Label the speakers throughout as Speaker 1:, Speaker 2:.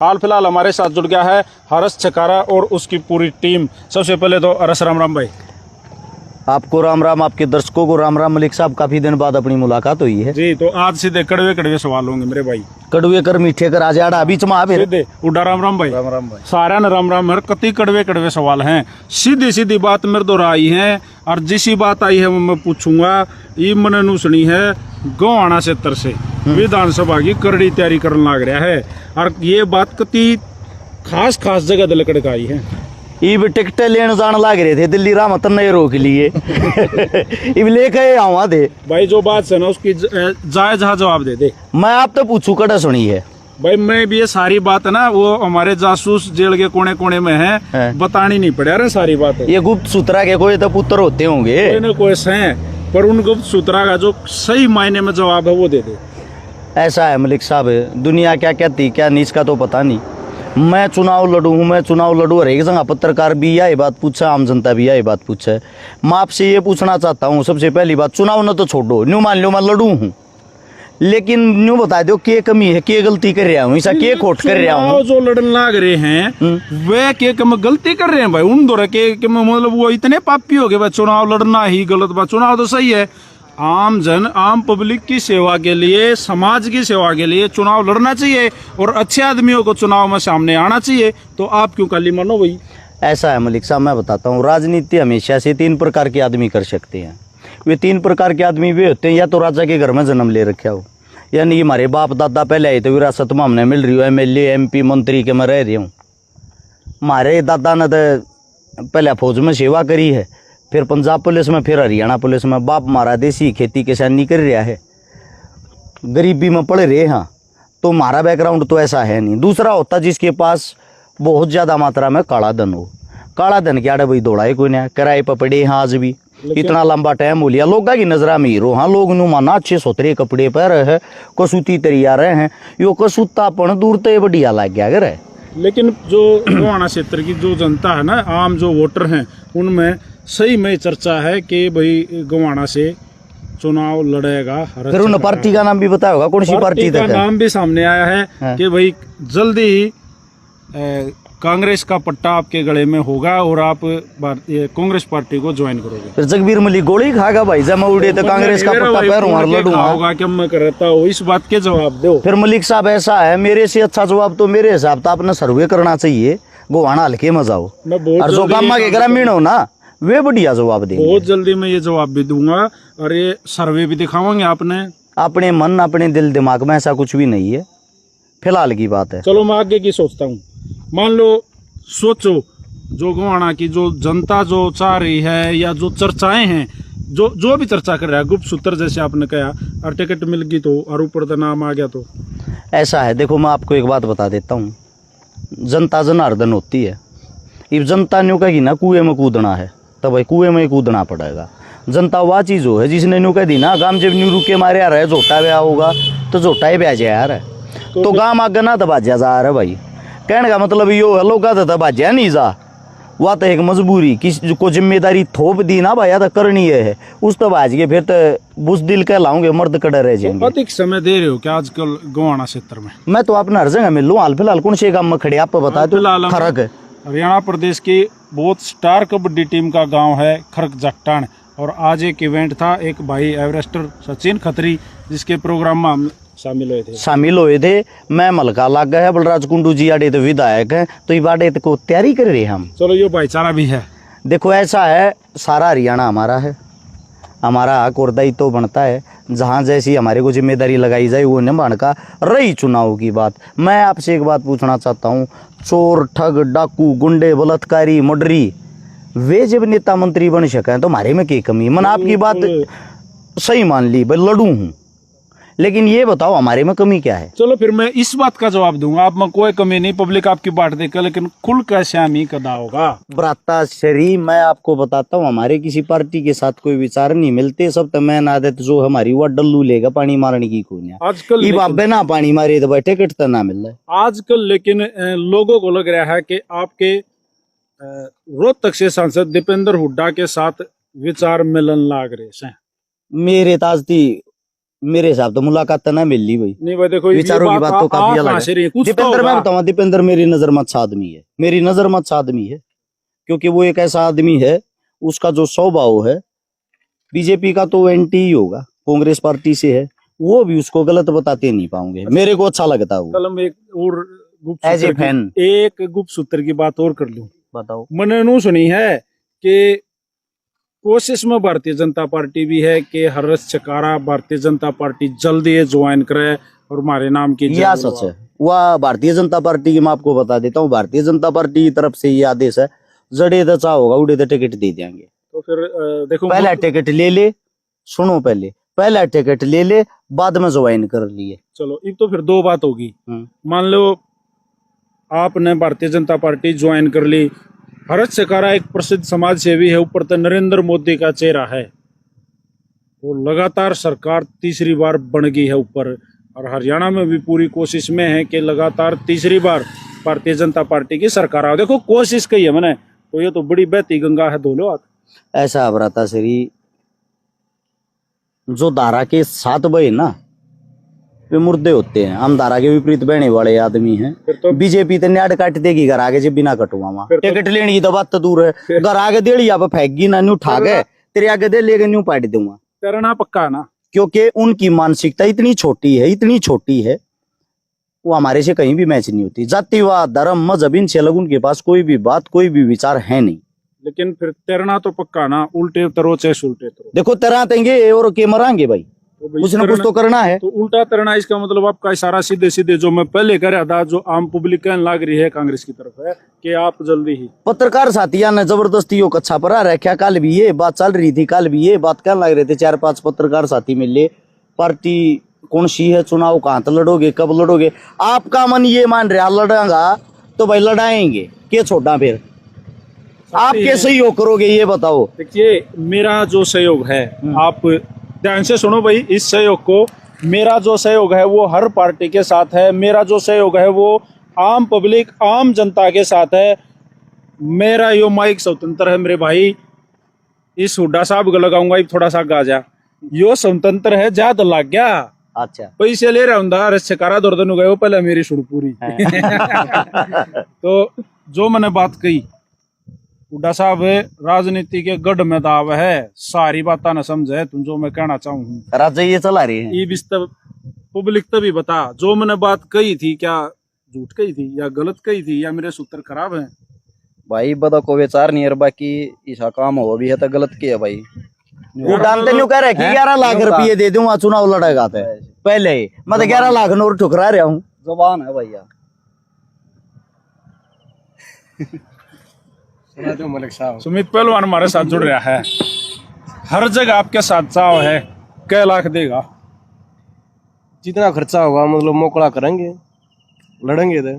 Speaker 1: हाल फिलहाल हमारे साथ जुड़ गया है हर्ष छकारा और उसकी पूरी टीम। सबसे पहले तो हर्ष राम राम भाई।
Speaker 2: आपको राम राम, आपके दर्शकों को राम राम। मलिक साहब, काफी दिन बाद अपनी मुलाकात हुई है
Speaker 1: जी। तो आज सीधे कड़वे कड़वे सवाल होंगे मेरे भाई।
Speaker 2: कड़वे कर मीठे कर आज आड़ा बीच में आवे
Speaker 1: सीधे उड़ा राम राम भाई।
Speaker 2: राम राम भाई।
Speaker 1: सारा न राम राम हर कति कड़वे कड़वे सवाल हैं। सीधी सीधी बात मेरे दो आई है और जिसी बात आई है वो मैं पूछूंगा। ये मन नुसनी है गोवाना क्षेत्र से विधानसभा की करड़ी तैयारी करने लग रहा है और ये बात कति खास खास जगह दलकड़ आई है।
Speaker 2: इब टिकट लेने जाने लग रहे थे दिल्ली रामतन ने रोक लिए इब लेके आवा दे
Speaker 1: भाई। जो बात है ना उसकी जायज हाँ जवाब दे दे।
Speaker 2: मैं आप तो पूछू कड़ा सुनी है
Speaker 1: भाई। मैं भी ये सारी बात है ना वो हमारे जासूस जेल के कोने कोने में है, बतानी नहीं पड़े अरे सारी बात है।
Speaker 2: ये गुप्त सूत्रा के कोई तो पुत्र होते होंगे
Speaker 1: कोई न कोई है, पर उन गुप्त सूत्रा का जो सही मायने में जवाब है वो दे दे।
Speaker 2: ऐसा है मलिक साहब, दुनिया क्या कहती क्या नहीं इसका तो पता नहीं। मैं चुनाव लड़ू हूँ, मैं चुनाव लड़ू, हर एक जगह पत्रकार भी यही बात पूछा, आम जनता भी यही बात पूछा है। मैं आपसे ये पूछना चाहता हूँ सबसे पहली बात, चुनाव न तो छोड़ो, न्यू मान लो मैं लड़ू हूँ, लेकिन न्यू बता दो के कमी है, के गलती कर रहा हूँ, ऐसा के खोट कर रहा हूँ।
Speaker 1: जो लड़न लाग रहे हैं वे के कम गलती कर रहे हैं भाई। उन दौरा के मतलब वो इतने पापी हो गए भाई, चुनाव लड़ना ही गलत बात। चुनाव तो सही है, आम जन आम पब्लिक की सेवा के लिए, समाज की सेवा के लिए चुनाव लड़ना चाहिए और अच्छे आदमियों को चुनाव में सामने आना चाहिए। तो आप क्यों काली मानो भाई?
Speaker 2: ऐसा है मलिक साहब, मैं बताता हूँ, राजनीति हमेशा से 3 प्रकार के आदमी कर सकते हैं। वे 3 प्रकार के आदमी वे होते हैं, या तो राजा के घर में जन्म ले रखा हो, यानी हमारे बाप दादा पहले आए तो विरासत में हमने मिल रही हो, MLA MP मंत्री के मैं रह रही हूँ। हमारे दादा ने तो पहले फौज में सेवा करी है, फिर पंजाब पुलिस में, फिर हरियाणा पुलिस में। बाप हमारा देसी खेती किसानी कर रहा है, गरीबी में पड़ रहे हैं, तो हमारा बैकग्राउंड तो ऐसा है नहीं। दूसरा होता जिसके पास बहुत ज़्यादा मात्रा में काला धन हो। काला धन क्या भाई दौड़ाए कोई ना, किराए पर पड़े हैं आज भी, इतना लंबा टाइम हो लिया। लोग की नजरा में हीरो, हाँ लोग नु माना अच्छे सोतरे कपड़े पहन रहे हैं, कसूती तैयार रहे हैं, यो कसूतापन दूर तो बढ़िया लग गया अगर है।
Speaker 1: लेकिन जो गोवाना क्षेत्र की जो जनता है ना, आम जो वोटर हैं, उनमें सही में चर्चा है कि भाई गोवाना से चुनाव लड़ेगा।
Speaker 2: फिर उन पार्टी का नाम भी बताया होगा, कौन सी पार्टी
Speaker 1: का नाम भी सामने आया है कि भाई जल्दी ही कांग्रेस का पट्टा आपके गले में होगा और आप कांग्रेस पार्टी को ज्वाइन करोगे।
Speaker 2: फिर जगबीर मलिक गोली खागा भाई, जब मैं उड़े तो कांग्रेस का पट्टा पैरूंगा लड़ूंगा
Speaker 1: कि मैं करता हूँ। इस बात के जवाब दो।
Speaker 2: फिर मलिक साहब ऐसा है, मेरे से अच्छा जवाब तो मेरे हिसाब तो आपने सर्वे करना चाहिए, गोवाना हल्के में जाओ और जो काम के ग्रामीण हो ना वे बढ़िया जवाब देंगे।
Speaker 1: बहुत जल्दी मैं ये जवाब भी दूंगा और ये सर्वे भी दिखावांगे आपने।
Speaker 2: अपने मन अपने दिल दिमाग में ऐसा कुछ भी नहीं है, फिलहाल की बात है।
Speaker 1: चलो मैं आगे की सोचता हूँ। मान लो सोचो जो गोवाना की जो जनता जो चाह रही है या जो चर्चाएं हैं, जो भी चर्चा कर रहा है, गुप्त सूत्र जैसे आपने कहा, और टिकट मिल गई तो और ऊपर तो नाम आ गया तो
Speaker 2: ऐसा है। देखो मैं आपको एक बात बता देता हूँ, जनता जनार्दन होती है। इब जनता न्यू कहेगी ना कुएं में कूदना है तो भाई कुएं में ही कूदना पड़ेगा। जनता वह चीज़ हो है जिसने न्यू कह दी ना गांव जब न्यू रुके मारे आ रहा है, झोटा ब्याह होगा तो झोटा ही ब्याह जा रहा है, तो गांव आगे ना दबाजा जा रहा है भाई। कहने का मतलब यो है, लोग तो दबाजा नहीं जा, वह तो एक मजबूरी किसी को जिम्मेदारी थोप दी ना भाई, तो करनी है उस तो बाज के फिर तो बुजदिल कहलाऊंगे, मर्द कड़े रह जाएंगे।
Speaker 1: अधिक समय दे रहे हो क्या आजकल गोवाना क्षेत्र में?
Speaker 2: मैं तो अपना हर जगह मिल लूँ, हाल फिलहाल कौन से गाँव में खड़े आप बता दो फर्क है।
Speaker 1: हरियाणा प्रदेश की बहुत स्टार कबड्डी टीम का गांव है खरक जगटान, और आज एक इवेंट था, एक भाई एवरेस्टर सचिन खत्री जिसके प्रोग्राम में हम शामिल हुए थे। मैं मलका लग गया है, बलराज कुंडू जी आड़े तो विधायक हैं, तो ये बाड़े को तैयारी कर रहे हैं हम। चलो ये भाईचारा भी है।
Speaker 2: देखो ऐसा है, सारा हरियाणा हमारा है, हमारा हक और दायित्व तो बनता है, जहाँ जैसी हमारे को जिम्मेदारी लगाई जाए वो निभाने का। रही चुनाव की बात, मैं आपसे एक बात पूछना चाहता हूँ, चोर ठग डाकू गुंडे बलात्कारी मर्डरी वे जब नेता मंत्री बन सके तो हमारे में क्या कमी है? मैंने आपकी बात सही मान ली भाई, लड़ू हूँ, लेकिन ये बताओ हमारे में कमी क्या है?
Speaker 1: चलो फिर मैं इस बात का जवाब दूंगा, आप में कोई कमी नहीं, पब्लिक आपकी बात देकर, लेकिन खुल का श्यामी कदा होगा
Speaker 2: ब्राता शरी। मैं आपको बताता हूँ, हमारे किसी पार्टी के साथ कोई विचार नहीं मिलते, सब तो मैं आदत जो हमारी वो डल्लू लेगा पानी मारने की कोई
Speaker 1: आजकल
Speaker 2: बिना पानी मारे तो भाई टिकट तो ना मिल रहा है
Speaker 1: आजकल। लेकिन लोगों को लग रहा है कि आपके रोहतक से सांसद दीपेंद्र हुड्डा के साथ विचार मिलन लाग रहे हैं।
Speaker 2: मेरे ताजती मेरे हिसाब तो मुलाकात तो ना मिल ली भाई।
Speaker 1: नहीं भाई देखो, ये
Speaker 2: विचारों की बात तो काफी अलग है।
Speaker 1: कुछ तो
Speaker 2: दीपेंद्र मैं
Speaker 1: होगा।
Speaker 2: बताऊँ, दीपेंद्र मेरी नजर मत आदमी है, मेरी नजर मत आदमी है, क्योंकि वो एक ऐसा आदमी है, उसका जो स्वभाव है, बीजेपी का तो एंटी ही होगा, कांग्रेस पार्टी से है, वो भी उसको गलत बताते नहीं पाऊंगे, मेरे को अच्छा लगता है वो।
Speaker 1: कल हम एक और गुप्त
Speaker 2: एज ए
Speaker 1: सूत्र
Speaker 2: फैन
Speaker 1: एक गुप्त सूत्र की बात और कर लूं।
Speaker 2: बताओ।
Speaker 1: मैंने नू सुनी है कि कोशिश में भारतीय जनता पार्टी भी है कि हर्ष चकारा भारतीय जनता पार्टी जल्दी ये ज्वाइन करे और हमारे नाम की
Speaker 2: यह सच है। वह भारतीय जनता पार्टी की मैं आपको बता देता हूँ, भारतीय जनता पार्टी की तरफ से ये आदेश है, जड़े तो चाह होगा उड़े तो टिकट दे देंगे।
Speaker 1: तो फिर देखो,
Speaker 2: पहला टिकट ले ले, सुनो पहले पहला टिकट ले ले, बाद में ज्वाइन कर लिए।
Speaker 1: चलो एक तो फिर दो बात होगी। मान लो आपने भारतीय जनता पार्टी ज्वाइन कर ली, हर्ष चकारा एक प्रसिद्ध समाज सेवी है, ऊपर तो नरेंद्र मोदी का चेहरा है, वो लगातार सरकार तीसरी बार बन गई है ऊपर, और हरियाणा में भी पूरी कोशिश में है कि लगातार तीसरी बार भारतीय जनता पार्टी की सरकार आओ। देखो कोशिश कही है मैंने, तो ये तो बड़ी बहती गंगा है, धो लो हाथ।
Speaker 2: ऐसा अबराता श्री जो धारा के साथ बहे ना, वे मुर्दे होते हैं, हम धारा के विपरीत बहने वाले आदमी हैं।
Speaker 1: तो
Speaker 2: बीजेपी तो न्याड काट देगी घर आगे जब बिना कटुआ टिकट लेने की तो बात तो दूर है, घर आगे दे लिया फेंकगी ना, न्यू उठा गए तेरे आगे दे लेके न्यू पाट दूंगा,
Speaker 1: करना पक्का ना,
Speaker 2: क्योंकि उनकी मानसिकता इतनी छोटी है, इतनी छोटी है, वो हमारे से कहीं भी मैच नहीं होती। जातिवाद, धर्म, मजहब, इनसे अलग उनके पास कोई भी बात, कोई भी विचार है नहीं।
Speaker 1: लेकिन फिर तैरना तो पक्का ना, उल्टे तरो चाहे उल्टे तरो।
Speaker 2: देखो तरह देंगे और के मरांगे भाई,
Speaker 1: तो भाई
Speaker 2: कुछ ना कुछ तो करना है।
Speaker 1: तो उल्टा तैरना, इसका मतलब आपका इशारा सीधे सीधे जो मैं पहले कर रहा था, जो आम पब्लिक कहने लग रही है कांग्रेस की तरफ है कि आप जल्दी ही
Speaker 2: पत्रकार साथिया ने जबरदस्ती वो कच्छा परा रखा, कल भी ये बात चल रही थी, कल भी ये बात कहने लग रहे थे 4-5 पत्रकार साथी मिले, पार्टी कौन सी है, चुनाव कहाँ तक लड़ोगे, कब लड़ोगे, आपका मन ये मान रहा लड़ांगा तो भाई लड़ाएंगे, के छोड़ा फिर आप कैसे सहयोग करोगे ये बताओ।
Speaker 1: देखिए मेरा जो सहयोग है, आप ध्यान से सुनो भाई, इस सहयोग को, मेरा जो सहयोग है वो हर पार्टी के साथ है, मेरा जो सहयोग है वो आम पब्लिक, आम जनता के साथ है। मेरा यो माइक स्वतंत्र है मेरे भाई, इस हुड्डा साहब को लगाऊंगा थोड़ा सा गाजा, यो स्वतंत्र है, ज्यादा लग गया।
Speaker 2: अच्छा
Speaker 1: पैसे ले रहा हूँ, रस्सेकारा दर्दन हो गए, वो पहले मेरी शुरू पूरी। तो जो मैंने बात कही, हुड्डा साहब राजनीति के गढ़ में दाव है, सारी बात ना समझे तुम, जो मैं कहना चाहूँ
Speaker 2: राजा ये चला रही है,
Speaker 1: ये बिस्तर पब्लिक तभी बता, जो मैंने बात कही थी क्या झूठ कही थी या गलत कही थी या मेरे सूत्र खराब हैं
Speaker 3: भाई। बता को विचार नहीं है, बाकी ऐसा काम हो भी है तो गलत किया भाई।
Speaker 2: वो डालते नहीं कह रहे कि 11 लाख रुपये दे दूंगा चुनाव लड़ेगा, तो पहले ही मैं तो 11 लाख नोट ठुकरा रहा हूँ।
Speaker 3: जबान है भैया।
Speaker 1: सुमित पहलवान हमारे साथ जुड़ रहा है, हर जगह आपके साथ चाव है, कै लाख देगा?
Speaker 3: जितना खर्चा होगा मतलब मोकड़ा करेंगे, लड़ेंगे तो।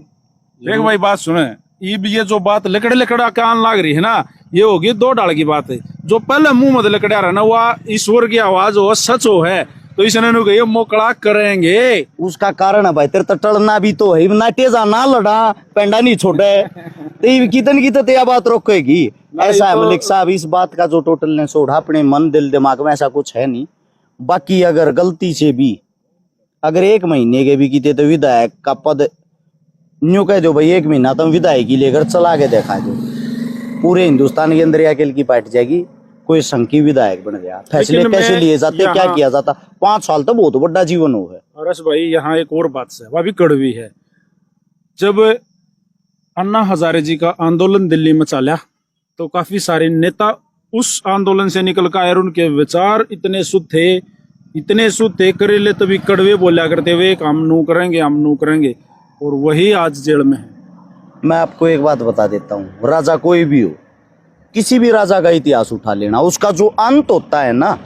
Speaker 1: देख भाई बात सुने, ये जो बात लकड़ लकड़ा कान लाग रही है ना, ये होगी 2 डाल की बात है। जो पहले मुंह में लकड़ा रहा ना, वह ईश्वर की आवाज हो, सच हो है, तो इसने कही मोकड़ा करेंगे।
Speaker 2: उसका कारण है भाई, तेरे तो टलना भी तो है ना, तेजा ना लड़ा पेंडा नहीं छोड़े, तो कितन की तो बात रोकेगी। ऐसा है मलिक साहब, इस बात का जो टोटल ने छोड़ा अपने मन दिल दिमाग में, ऐसा कुछ है नहीं। बाकी अगर गलती से भी अगर 1 महीने के भी किते तो विधायक का पद न्यू कह दो भाई, 1 महीना तो विधायकी लेकर चला के देखा दो, पूरे हिंदुस्तान के अंदर अकेले की पार्टी जाएगी, कोई संघी विधायक बन गया, फैसले कैसे लिए जाते, क्या किया जाता। 5 साल तो बहुत बड़ा जीवन हो है।
Speaker 1: हर्ष भाई यहाँ एक और बात है, वह भी कड़वी है। जब अन्ना हजारे जी का आंदोलन दिल्ली में चला, तो काफी सारे नेता उस आंदोलन से निकल कर आए, उनके विचार इतने शुद्ध थे, इतने शुद्ध थे, करेले तभी कड़वे बोला करते हुए, हम नू करेंगे, हम नू करेंगे, और वही आज जेल में है।
Speaker 2: मैं आपको एक बात बता देता हूँ, राजा कोई भी हो, किसी भी राजा का इतिहास उठा लेना, उसका जो अंत होता है ना,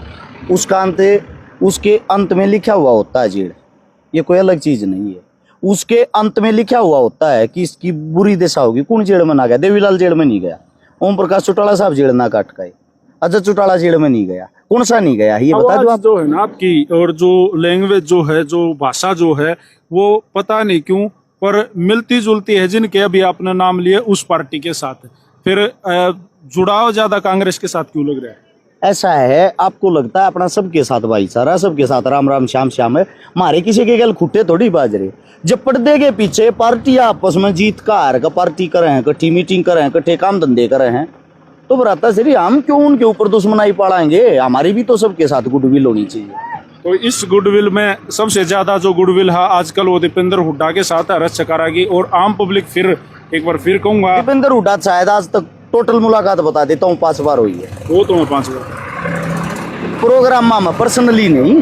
Speaker 2: उसका अंत, उसके अंत में लिखा हुआ होता है जेल, ये कोई अलग चीज नहीं है। उसके अंत में लिखा हुआ होता है कि इसकी बुरी दशा होगी। कौन जेल में ना गया? देवीलाल जेल में नहीं गया, ओम प्रकाश चौटाला साहब जेल ना काट गए, अजय चौटाला जेल में नहीं गया, कौन सा नहीं गया, ये बता दो आप।
Speaker 1: जो है ना आपकी, और जो लैंग्वेज जो है, जो भाषा जो है, वो पता नहीं क्यों पर मिलती जुलती है, जिनके अभी आपने नाम लिए उस पार्टी के साथ। फिर जुड़ाव ज्यादा कांग्रेस के साथ क्यों लग रहा है?
Speaker 2: ऐसा है, आपको लगता है अपना सबके साथ भाईचारा, सबके साथ राम राम श्याम श्याम है, हमारे किसी के गल खुट्टे थोड़ी बाज रहे। जब पर्दे के पीछे पार्टियां आपस में जीत का हार का पार्टी कर रहे हैं, कट्ठी मीटिंग कर रहे हैं, कट्ठे काम धंधे कर रहे हैं, तो बराता श्री हम क्यों उनके ऊपर दुश्मनाई पड़ाएंगे? हमारी भी तो सबके साथ गुडविल होनी चाहिए।
Speaker 1: तो इस गुडविल में सबसे ज्यादा जो गुडविल है आजकल वो दीपेंद्र हुड्डा के साथ है, हर्ष चकारा की, और आम पब्लिक फिर एक बार फिर कहूंगा
Speaker 2: दीपेंद्र हुड्डा शायद आज तक टोटल मुलाकात बता देता हूँ 5 बार हुई है,
Speaker 1: वो तो मैं 5 बार
Speaker 2: प्रोग्राम में पर्सनली नहीं,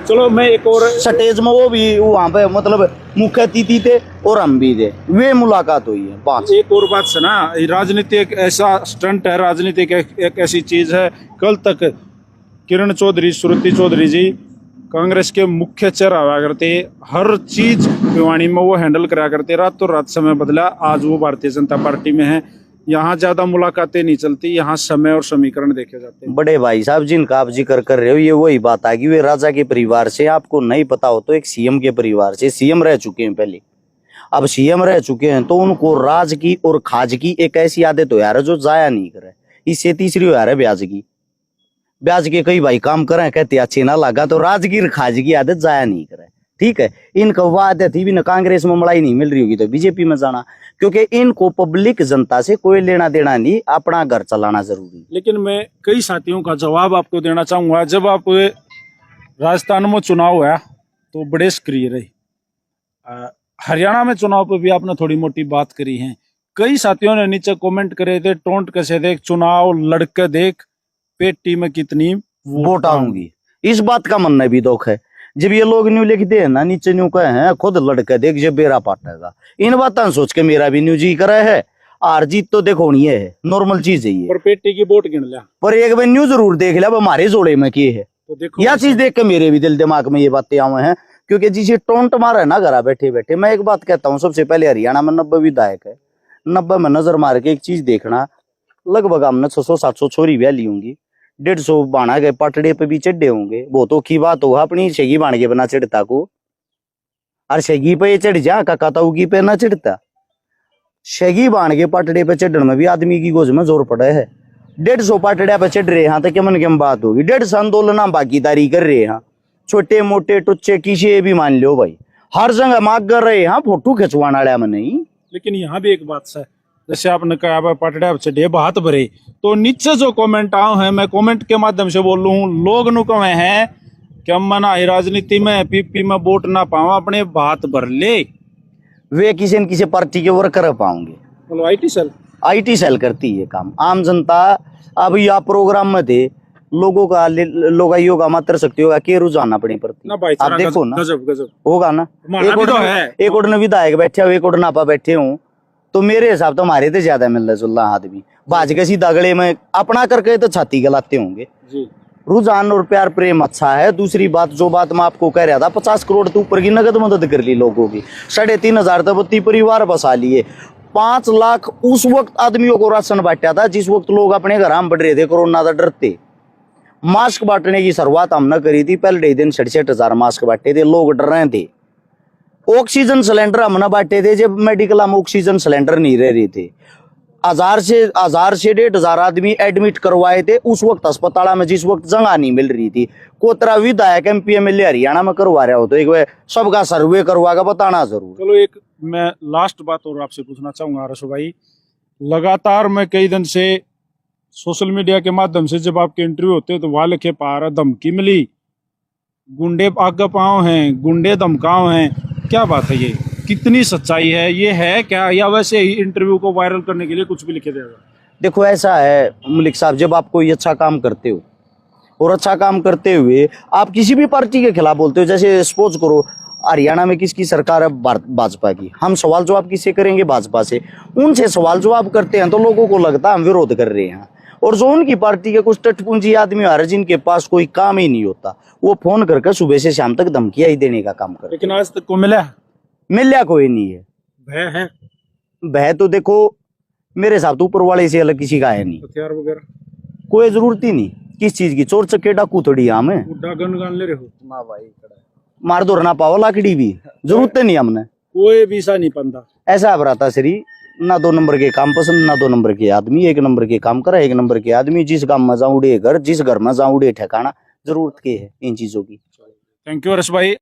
Speaker 1: चलो मैं एक और
Speaker 2: स्टेज में वो भी वहाँ पे मतलब मुख्य अतिथि थे और हम भी थे, वे मुलाकात हुई है 5।
Speaker 1: एक और बात से ना, राजनीति एक ऐसा स्टंट है, राजनीति एक ऐसी चीज है। कल तक किरण चौधरी, श्रुति चौधरी जी कांग्रेस के मुख्य चेहरा हुआ करते, हर चीज भिवानी में वो हैंडल करा करते, रातों रात समय बदला, आज वो भारतीय जनता पार्टी में है। यहाँ ज्यादा मुलाकातें नहीं चलती, यहाँ समय और समीकरण देखे जाते हैं।
Speaker 2: बड़े भाई साहब जिनका आप जिक्र कर रहे हो, ये वही बात आ गई, वे राजा के परिवार से, आपको नहीं पता हो तो एक सीएम के परिवार से, सीएम रह चुके हैं पहले, अब सीएम रह चुके हैं तो उनको राज की और खाज की एक ऐसी आदत हो यार जो जाया नहीं करे। इससे तीसरी हो यार है ब्याज की, ब्याज के कई भाई काम करें कहते अच्छे ना लगा, तो राज की खाज की आदत जाया नहीं करे। ठीक है, इनको वो आदत ही भी ना कांग्रेस में मलाई नहीं मिल रही होगी तो बीजेपी में जाना, क्योंकि इनको पब्लिक जनता से कोई लेना देना नहीं, अपना घर चलाना जरूरी।
Speaker 1: लेकिन मैं कई साथियों का जवाब आपको देना चाहूंगा। जब आप राजस्थान में चुनाव हुआ तो बड़े सक्रिय रही, हरियाणा में चुनाव पर भी आपने थोड़ी मोटी बात करी है। कई साथियों ने नीचे कमेंट करे थे, टोंट कैसे देख, चुनाव लड़के देख, पेटी में कितनी
Speaker 2: वोट आऊंगी। इस बात का मन भी दुख है, जब ये लोग न्यू लिखते हैं ना, नीचे न्यू कहे हैं खुद लड़के देख जब बेरा पाटेगा, इन बातों सोच के मेरा भी न्यू जी करे है। हार जीत तो देखो नहीं है, नॉर्मल चीज है ये,
Speaker 1: और पेटी की वोट गिन लिया,
Speaker 2: पर एक बार न्यू जरूर देख लिया हमारे जोड़े में किए है,
Speaker 1: तो देखो
Speaker 2: यह चीज देख के मेरे भी दिल दिमाग में ये बातें आए हैं। क्योंकि जिसे टोंट मारा है ना घरा बैठे बैठे, मैं एक बात कहता हूँ, सबसे पहले हरियाणा में 90 विधायक है, 90 में नजर मार के एक चीज देखना, लगभग हमने 600-700 छोरी व्याली होंगी, 150 बाणा गए पटड़े पे भी चढ़े होंगे। बहुत औखी बात होगा अपनी शेगी बाण के बना चढ़ता को, और शेगी पे चढ़ जा काका ताऊगी पे ना चढ़ता, शेगी बाण के पटड़े पे चढ़ने में भी आदमी की गोज में जोर पड़ा है। 150 पटड़िया पे चढ़ रहे हैं तो क्या मन बात होगी, 150 आंदोलन भागीदारी कर रहे हैं, छोटे मोटे टुच्चे किसी भी मान लो भाई, हर जगह मांग कर रहे हैं फोटो खिंचवाने वाले में नहीं।
Speaker 1: लेकिन यहाँ भी एक बात है, जैसे आपने कहा पटड़े चढ़े बात भरे, तो नीचे जो कमेंट आए हैं, मैं कमेंट के माध्यम से बोल रहा हूँ, लोग नु कहे हैं कि हम मना राजनीति में पीपी में वोट ना पाओ, अपने बात भर ले,
Speaker 2: वे किसी न किसी पार्टी के वर्कर पाओगे।
Speaker 1: बोलो
Speaker 2: आईटी सेल करती है काम। आम जनता अब यह प्रोग्राम में थे, लोगों का लोग योगा मात्र शक्ति होगा के रुझान अपने प्रति
Speaker 1: ना भाई,
Speaker 2: आप देखो ना,
Speaker 1: गजब गजब
Speaker 2: होगा ना। एक और विधायक बैठे हो, एक और नापा बैठे हो, तो मेरे हिसाब तो हमारे तो ज्यादा मिलता जुलता आदमी बाज के सीधा गले में अपना करके तो छाती गलाते होंगे
Speaker 1: जी।
Speaker 2: रुझान और प्यार प्रेम अच्छा है। दूसरी बात, जो बात मैं आपको कह रहा था, 50 करोड़ तो ऊपर की नगद मदद कर ली लोगों की, 3,500 तक 32 परिवार बसा लिए, 5 लाख उस वक्त आदमियों को राशन बांटा था जिस वक्त लोग अपने घर में बढ़ रहे थे, कोरोना था डरते। मास्क बांटने की शुरुआत हमने करी थी, पहले दिन 67,000 मास्क बांटे थे, लोग डर रहे थे। ऑक्सीजन सिलेंडर हमने बांटे थे जब मेडिकल में ऑक्सीजन सिलेंडर नहीं रह रहे थे, 1000 से 1,500 आदमी एडमिट करवाए थे उस वक्त अस्पताल में, जिस वक्त जगह नहीं मिल रही थी। कोतरा विधायक MP MLA हरियाणा में करवा रहा हो तो एक बार सबका सर्वे करवा कर बताना जरूर।
Speaker 1: चलो एक मैं लास्ट बात और आपसे पूछना चाहूंगा रसो भाई, लगातार मैं कई दिन से सोशल मीडिया के माध्यम से जब आपके इंटरव्यू होते हैं तो वहां लिखे पा रहा धमकी मिली, गुंडे आगे पाँव हैं, गुंडे धमकाओ हैं, क्या बात है ये, कितनी सच्चाई है, ये है क्या, या वैसे ही इंटरव्यू को वायरल करने के लिए कुछ भी लिखे देगा?
Speaker 2: देखो ऐसा है मलिक साहब, जब आप कोई अच्छा काम करते हो और अच्छा काम करते हुए आप किसी भी पार्टी के खिलाफ बोलते हो, जैसे सपोज करो हरियाणा में किसकी सरकार है, भाजपा की, हम सवाल जवाब किससे करेंगे, भाजपा से, उनसे सवाल जवाब करते हैं तो लोगों को लगता है हम विरोध कर रहे हैं। और जो उनकी पार्टी के कुछ टटपूंजी आदमी आ रहे जिनके पास कोई काम ही नहीं होता, वो फोन करके सुबह से शाम तक धमकियां ही देने का काम करते।
Speaker 1: लेकिन आज तक को मिला
Speaker 2: कोई नहीं है।
Speaker 1: भय है,
Speaker 2: भय तो देखो मेरे हिसाब तो ऊपर वाले से अलग किसी का है नहीं,
Speaker 1: हथियार वगैरह
Speaker 2: कोई जरूरत ही नहीं किस चीज की, चोर चक्के डाकू थोड़ी हम है,
Speaker 1: गन ले रहे हो
Speaker 3: ना भाई,
Speaker 2: मार दो ना पाओ लाकड़ी भी जरूरत नहीं हमने,
Speaker 1: कोई भी सा नहीं पंदा।
Speaker 2: ऐसा बराता श्री ना 2 नंबर के काम पसंद, ना 2 नंबर के आदमी, 1 नंबर के काम करा, 1 नंबर के आदमी, जिस काम में जाऊँ उड़े घर, जिस घर में जाऊँ उड़े ठिकाना। जरूरत के है इन चीजों की।
Speaker 1: थैंक यू हर्ष भाई।